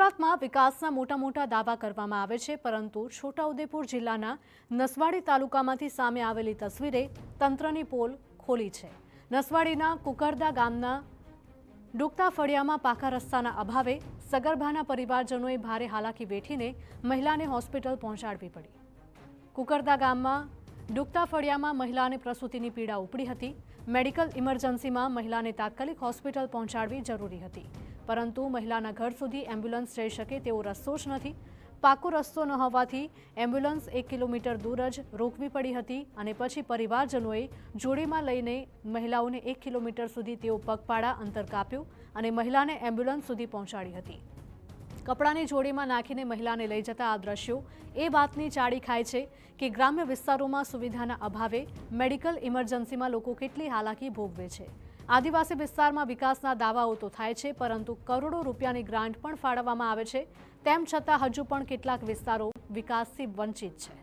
ગુજરાતમાં વિકાસના મોટા દાવા કરવામાં આવે છે, પરંતુ છોટાઉદેપુર જિલ્લાના નસવાડી તાલુકામાંથી સામે આવેલી તસવીરે તંત્રની પોલ ખોલી છે। નસવાડીના કુકરદા ગામના ડૂબતા ફળિયામાં પાકા રસ્તાના અભાવે સગર્ભાના પરિવારજનોએ ભારે હાલાકી વેઠીને મહિલાને હોસ્પિટલ પહોંચાડવી પડી। કુકરદા ગામમાં ડૂબતા ફળિયામાં મહિલાને પ્રસૂતિની પીડા ઉપડી હતી। મેડિકલ ઇમરજન્સીમાં મહિલાને તાત્કાલિક હોસ્પિટલ પહોંચાડવી જરૂરી હતી, પરંતુ મહિલાના ઘર સુધી એમ્બ્યુલન્સ જઈ શકે તેવો રસ્તો જ નથી। પાકો રસ્તો ન હોવાથી એમ્બ્યુલન્સ 1 કિલોમીટર દૂર જ રોકવી પડી હતી અને પછી પરિવારજનોએ જોડીમાં લઈને મહિલાઓને 1 કિલોમીટર સુધી તેઓ પગપાળા અંતર કાપ્યું અને મહિલાને એમ્બ્યુલન્સ સુધી પહોંચાડી હતી। કપડાની જોડીમાં નાખીને મહિલાને લઈ જતા આ દ્રશ્યો એ વાતની ચાડી ખાય છે કે ગ્રામ્ય વિસ્તારોમાં સુવિધાના અભાવે મેડિકલ ઇમરજન્સીમાં લોકો કેટલી હાલાકી ભોગવે છે। આદિવાસી વિસ્તારમાં વિકાસના દાવાઓ તો થાય છે, પરંતુ કરોડો રૂપિયાની ગ્રાન્ટ પણ ફાળવવામાં આવે છે, તેમ છતાં હજુ પણ કેટલાક વિસ્તારો વિકાસથી વંચિત છે।